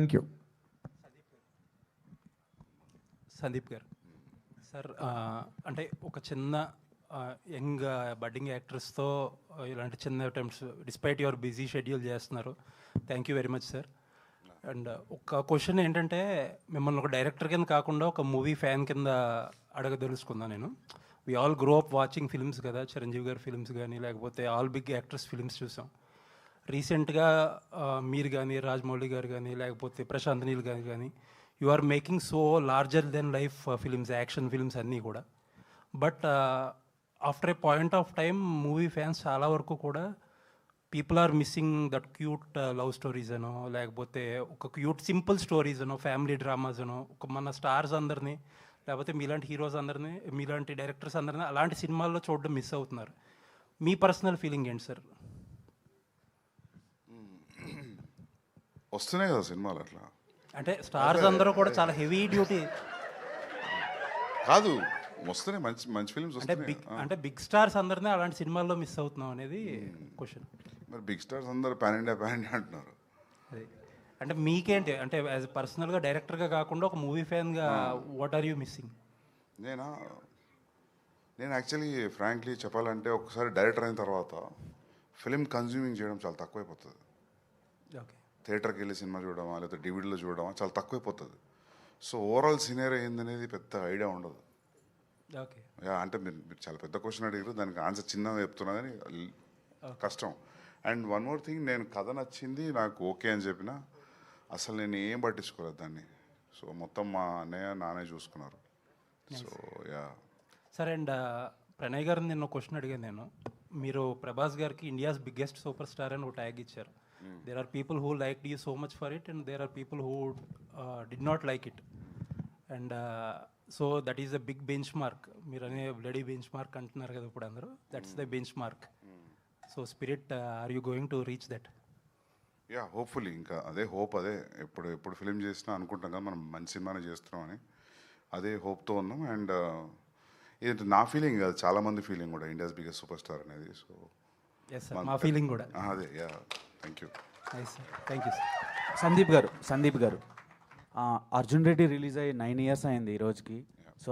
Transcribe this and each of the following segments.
Thank you. Sandeep గారు sir, అంటే ఒక చిన్న యంగ్ బడ్డింగ్ యాక్టర్స్తో ఇలాంటి చిన్న attempts despite your busy schedule చేస్తున్నారు. Thank you very much sir. And ఒక క్వశ్చన్ ఏంటంటే, మిమ్మల్ని ఒక డైరెక్టర్ కింద కాకుండా ఒక మూవీ ఫ్యాన్ కింద అడగదలుచుకున్నాను నేను. We all grow up watching films కదా, చిరంజీవి గారి ఫిల్మ్స్ కానీ లేకపోతే ఆల్ బిగ్ యాక్టర్స్ ఫిల్మ్స్ చూసాం. రీసెంట్గా మీరు కానీ, రాజమౌళి గారు కానీ లేకపోతే ప్రశాంత్ నీల్ గారు కానీ, you are making so larger than life films, action films అన్నీ కూడా. But after a point of time movie fans చాలా వరకు కూడా people are missing that cute love stories అనో లేకపోతే ఒక క్యూట్ సింపుల్ స్టోరీస్ అనో ఫ్యామిలీ డ్రామాస్ అనో ఒక మన స్టార్స్ అందరినీ లేకపోతే మీలాంటి హీరోస్ అందరినీ మీలాంటి డైరెక్టర్స్ అందరినీ అలాంటి సినిమాల్లో చూడడం మిస్ అవుతున్నారు. మీ పర్సనల్ ఫీలింగ్ ఏంటి సార్? వస్తున్నాయి కదా సినిమాలు అట్లా, అంటే స్టార్స్ అందరూ కూడా చాలా హెవీ డ్యూటీ కాదు, వస్తున్నాయి మంచి మంచి ఫిల్మ్స్ అంటే వస్తున్నాయి. అంటే బిగ్ స్టార్స్ అందరినీ అలాంటి సినిమాల్లో మిస్ అవుతున్నాం అనేది క్వశ్చన్. మరి బిగ్ స్టార్స్ అందరు పాన్ ఇండియా అంటున్నారు. అది అంటే మీకేంటి, అంటే యాజ్ పర్సనల్గా డైరెక్టర్గా కాకుండా ఒక మూవీ ఫ్యాన్గా వాట్ ఆర్ యూ మిస్సింగ్? నేను యాక్చువల్లీ ఫ్రాంక్లీ చెప్పాలంటే ఒకసారి డైరెక్టర్ అయిన తర్వాత ఫిలిం కన్జ్యూమింగ్ చేయడం చాలా తక్కువైపోతుంది. ఓకే, థియేటర్కి వెళ్ళి సినిమా చూడడమా లేకపోతే డివిడీలో చూడడమా చాలా తక్కువైపోతుంది. సో ఓవరాల్ సినేరియో ఏందనేది పెద్ద ఐడియా ఉండదు. ఓకే, అంటే మీరు చాలా పెద్ద క్వశ్చన్ అడిగారు, దానికి ఆన్సర్ చిన్నగా చెప్తున్నా కానీ కష్టం. అండ్ వన్ మోర్ థింగ్, నేను కథ నచ్చింది నాకు ఓకే అని చెప్పిన అసలు నేను ఏం పట్టించుకోలేదు దాన్ని. సో మొత్తం మా అన్నయ్య నాన్న చూసుకున్నారు. సో యా సరే. అండ్ ప్రణయ్ గారిని నేను క్వశ్చన్ అడిగాను నేను. మీరు ప్రభాస్ గారికి ఇండియాస్ బిగ్గెస్ట్ సూపర్ స్టార్ అని ఒక ట్యాగ్ ఇచ్చారు. There are people who like you so much for it and there are people who did not like it. And so that is the big benchmark. మీరు అనే bloody benchmark అంటున్నారు కదా ఇప్పుడు అందరూ, that's the benchmark. So spirit, are you going to reach that? Yeah hopefully, ఇంకా అదే hope, అదే ఎప్పుడు ఫిలిం చేసినా అనుకుంటాం కదా మనం మంచి సినిమానే చేస్తున్నాం అని, అదే హోప్తో ఉన్నాం. అండ్ ఇది నా ఫీలింగ్ కాదు, చాలామంది ఫీలింగ్ కూడా ఇండియాస్ బిగ్గెస్ట్ సూపర్ స్టార్ అనేది. సో ఎస్ సార్, మా ఫీలింగ్ కూడా అదే. Yeah thank you. Nice sir, thank you sir. Sandeep గారు అర్జున్ రెడ్డి రిలీజ్ అయ్యి 9 years అయింది ఈ రోజుకి. సో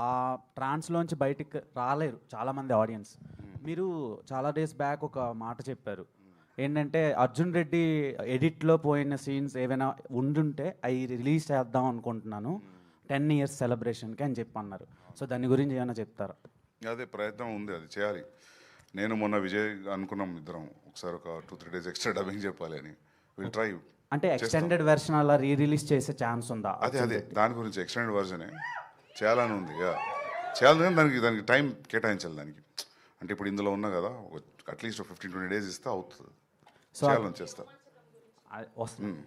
ఆ ట్రాన్స్లోంచి బయటికి రాలేరు చాలామంది ఆడియన్స్. మీరు చాలా డేస్ బ్యాక్ ఒక మాట చెప్పారు ఏంటంటే, అర్జున్ రెడ్డి ఎడిట్లో పోయిన సీన్స్ ఏవైనా ఉండుంటే అవి రిలీజ్ చేద్దాం అనుకుంటున్నాను 10 years సెలబ్రేషన్కి అని చెప్పి అన్నారు. సో దాని గురించి ఏమైనా చెప్తారా? అదే ప్రయత్నం ఉంది, అది చేయాలి. నేను మొన్న విజయ్ అనుకున్నాం ఇద్దరం ఒకసారి ఒక 2-3 days ఎక్స్ట్రా డబ్బింగ్ చెప్పాలి అని. Will try. అంటే ఎక్స్టెండెడ్ వెర్షన్ అలా రిలీజ్ చేసే ఛాన్స్ ఉందా? అదే దాని గురించి ఎక్స్టెండెడ్ వర్జనే చేయాలని ఉంది. చేయాలి కానీ దానికి టైం కేటాయించాలి దానికి. అంటే ఇప్పుడు ఇందులో ఉన్నా కదా, అట్లీస్ట్ 15-20 days ఇస్తే అవుతుంది. సో చేయాలని చేస్తా వస్తుంది.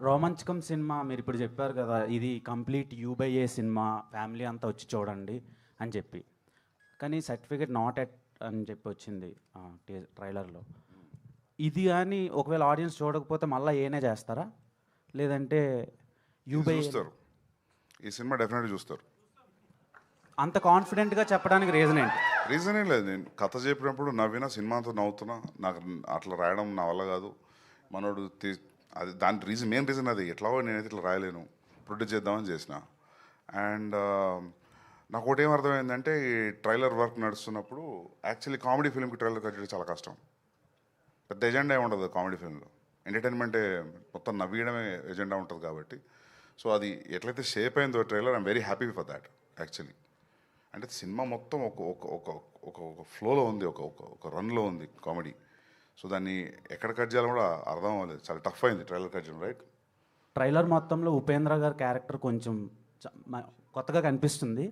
రోమాంచకం సినిమా మీరు ఇప్పుడు చెప్పారు కదా, ఇది కంప్లీట్ U/A సినిమా, ఫ్యామిలీ అంతా వచ్చి చూడండి అని చెప్పి. కానీ సర్టిఫికేట్ నాట్ ఎట్ అని చెప్పి వచ్చింది ట్రైలర్లో. ఇది కానీ ఒకవేళ ఆడియన్స్ చూడకపోతే మళ్ళీ ఏనే చేస్తారా, లేదంటే U/A చూస్తారు? ఈ సినిమా డెఫినెట్గా చూస్తారు. అంత కాన్ఫిడెంట్గా చెప్పడానికి రీజన్ ఏంటి? రీజన్ ఏం లేదు, నేను కథ చెప్పినప్పుడు నవ్వినా, సినిమాతో నవ్వుతున్నా. నాకు అట్లా రాయడం నా వల్ల కాదు. మనోడు అది దాని మెయిన్ రీజన్ అది. ఎట్లాగో నేనైతే ఇట్లా రాయలేను, ప్రొడ్యూస్ చేద్దామని చేసిన. అండ్ నాకు ఒకటి ఏం అర్థమైందంటే, ఈ ట్రైలర్ వర్క్ నడుస్తున్నప్పుడు యాక్చువల్లీ కామెడీ ఫిల్మ్కి ట్రైలర్ కట్ చేయడం చాలా కష్టం. పెద్ద ఎజెండా ఏమి ఉండదు కామెడీ ఫిల్మ్లో. ఎంటర్టైన్మెంటే మొత్తం, నవ్వేయడమే ఎజెండా ఉంటుంది కాబట్టి. సో అది ఎట్లయితే షేప్ అయిందో trailer, I'm very happy for that actually. అంటే సినిమా మొత్తం ఒక ఫ్లోలో ఉంది, ఒక రన్లో ఉంది కామెడీ. సో దాన్ని ఎక్కడ కట్ చేయాలో కూడా అర్థం అవ్వలేదు. చాలా టఫ్ అయింది ట్రైలర్ కట్ చేయడం. రైట్, ట్రైలర్ మొత్తంలో ఉపేంద్ర గారి క్యారెక్టర్ కొంచెం కొత్తగా కనిపిస్తుంది.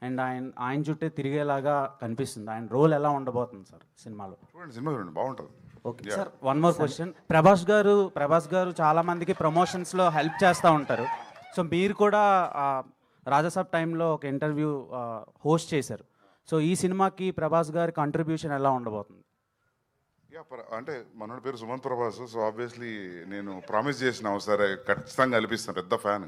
అండ్ ఆయన చుట్టే తిరిగేలాగా కనిపిస్తుంది. ఆయన రోల్ ఎలా ఉండబోతుంది సార్ సినిమాలో? సినిమా చూడండి, బాగుంటుంది. Okay sir, one more question. Prabhas గారు చాలా మందికి ప్రమోషన్స్లో హెల్ప్ చేస్తూ ఉంటారు. సో మీరు కూడా రాజాసాబ్ టైంలో ఒక ఇంటర్వ్యూ హోస్ట్ చేశారు. సో ఈ సినిమాకి ప్రభాస్ గారి కాంట్రిబ్యూషన్ ఎలా ఉండబోతుంది? అంటే మనోడి పేరు సుమంత్ ప్రభాస్. సో ఆబ్వియస్లీ నేను ప్రామిస్ చేసిన సరే ఖచ్చితంగా కల్పిస్తాను, పెద్ద ఫ్యాన్.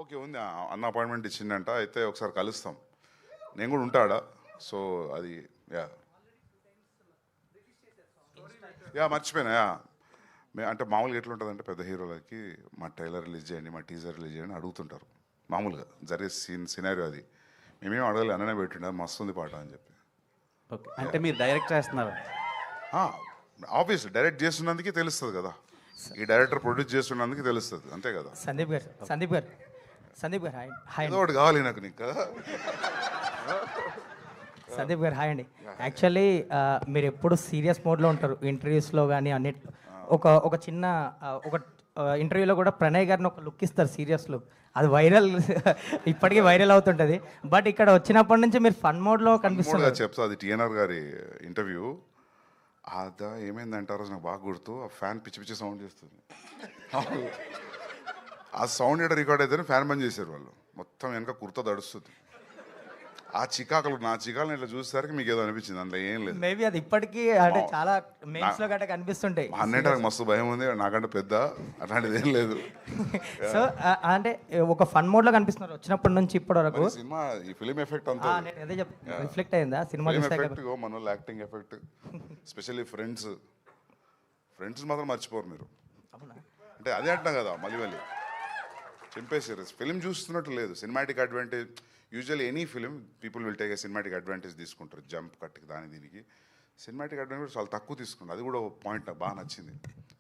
ఓకే ఉంది, అన్న అపాయింట్మెంట్ ఇచ్చిందంట. అయితే ఒకసారి కలుస్తాం, నేను కూడా ఉంటాడా. సో అది యా మర్చిపోయినా. అంటే మామూలుగా ఎట్లుంటుందంటే పెద్ద హీరోలకి మా ట్రైలర్ రిలీజ్ చేయండి, మా టీజర్ రిలీజ్ చేయండి అడుగుతుంటారు. మామూలుగా జరిగే సినారియో అది. మేమేం అడగాలి, అన్ననే పెట్టిండు అది మస్తు ఉంది పాట అని చెప్పి. ఓకే, అంటే మీరు డైరెక్ట్ చేస్తున్నారు. ఆబ్వియస్లీ డైరెక్ట్ చేస్తున్నందుకే తెలుస్తుంది కదా, ఈ డైరెక్టర్ ప్రొడ్యూస్ చేస్తున్నందుకు తెలుస్తుంది, అంతే కదా. సందీప్ గారు హాయ్ హాయ్ ఏదో ఒకటి కావాలి నాకు నీకు కదా. సందీప్ గారు హాయ్ అండి. యాక్చువల్లీ మీరు ఎప్పుడు సీరియస్ మోడ్లో ఉంటారు ఇంటర్వ్యూస్లో కానీ అన్నిట్లో. ఒక చిన్న ఒక ఇంటర్వ్యూలో కూడా ప్రణయ్ గారిని ఒక లుక్ ఇస్తారు, సీరియస్ లుక్, అది వైరల్ ఇప్పటికీ వైరల్ అవుతుంటుంది. బట్ ఇక్కడ వచ్చినప్పటి నుంచి మీరు ఫన్ మోడ్లో కనిపిస్తున్నారు. చెప్తా, అది టీఎన్ఆర్ గారి ఇంటర్వ్యూ. అదా ఏమైందంటారు నాకు బాగా గుర్తు, ఆ ఫ్యాన్ పిచ్చి పిచ్చి సౌండ్ చేస్తుంది. ఆ సౌండ్ ఎక్కడ రికార్డ్ అయితేనే ఫ్యాన్ బంద్ చేశారు వాళ్ళు, మొత్తం వెనక కుర్తా దడుస్తుంది. ఆ చికాకులు, నా చికాకులు ఇట్లా చూసేసరికి మీకు ఏదో అనిపించింది, అందులో ఏం లేదు. మేబీ అది ఇప్పటికీ అంటే చాలా మెయిన్స్లో గట్రా కనిపిస్తుంటాయి. అన్నింటి మస్తు భయం ఉంది, నాకంటే పెద్ద అట్లాంటిది ఏం లేదు. సో అంటే ఒక ఫన్ మోడ్లో కనిపిస్తున్నారు వచ్చినప్పటి నుంచి ఇప్పటి వరకు. సినిమా ఈ ఫిలిం ఎఫెక్ట్ అంతా నేను అదే రిఫ్లెక్ట్ అయిందా సినిమా ఫిలిం చూసాక? ఎఫెక్ట్, మన వాళ్ళు యాక్టింగ్ ఎఫెక్ట్, స్పెషల్లీ ఫ్రెండ్స్ మాత్రం మర్చిపోరు మీరు. అవునా? అంటే అదే అంటున్నా కదా, మళ్ళీ చింపేసారు. ఫిలిం చూస్తున్నట్టు లేదు, cinematic advantage. Usually any film people will take a cinematic advantage తీసుకుంటారు, జంప్ కట్కి దీనికి. సినిమాటిక్ అడ్వాంటేజ్ చాలా తక్కువ తీసుకుంటారు, అది కూడా ఒక పాయింట్ నాకు బాగా నచ్చింది.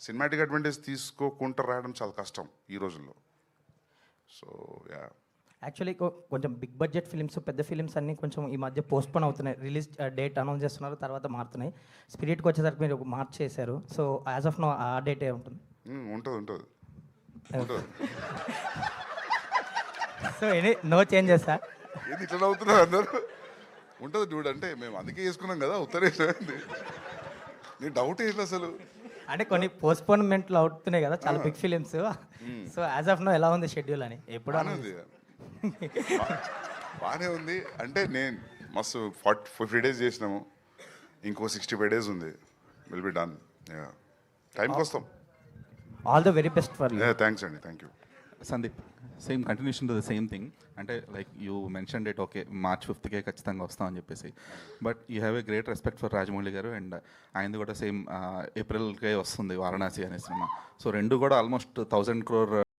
సినిమాటిక్ అడ్వాంటేజ్ తీసుకోకుండా రాయడం చాలా కష్టం ఈ రోజుల్లో. సో యా, యాక్చువల్లీ కొంచెం బిగ్ బడ్జెట్ ఫిలిమ్స్, పెద్ద ఫిలిమ్స్ అన్నీ కొంచెం ఈ మధ్య పోస్ట్పోన్ అవుతున్నాయి. రిలీజ్ డేట్ అనౌన్స్ చేస్తున్నారు, తర్వాత మారుతున్నాయి. స్పిరిట్కి వచ్చేసరికి మీరు మార్చ్ చేశారు. సో యాజ్ ఆఫ్ నో ఆ డేటే ఉంటుంది. ఉంటుంది. So any no changes sir? ఏంది ఇట్లా అవుతున్నారు అందరూ? ఉంటుంది చూడు, అంటే మేము అందుకే చేసుకున్నాం కదా ఉత్తరేసింది. నేను డౌట్ ఏంటి అసలు? అంటే కొన్ని పోస్ట్పోన్మెంట్లు అవుతున్నాయి కదా చాలా big films. So as of now ఎలా ఉంది షెడ్యూల్ అని? ఎప్పుడు బాగానే ఉంది. అంటే నేను మస్తు 50 days చేసినాము, ఇంకో 65 days ఉంది, విల్ బి డన్. టైంకి వస్తాం. All the very best for you. Thanks అండి, thank you. Sandeep, same continuation to the same thing. అంటే like you mention date, okay March 5th ఖచ్చితంగా వస్తామని చెప్పేసి, but you have a great respect for Rajamouli garu, and ఆయనది కూడా same Aprilకే వస్తుంది వారణాసి అనే cinema. So రెండు కూడా ఆల్మోస్ట్ 1000 crore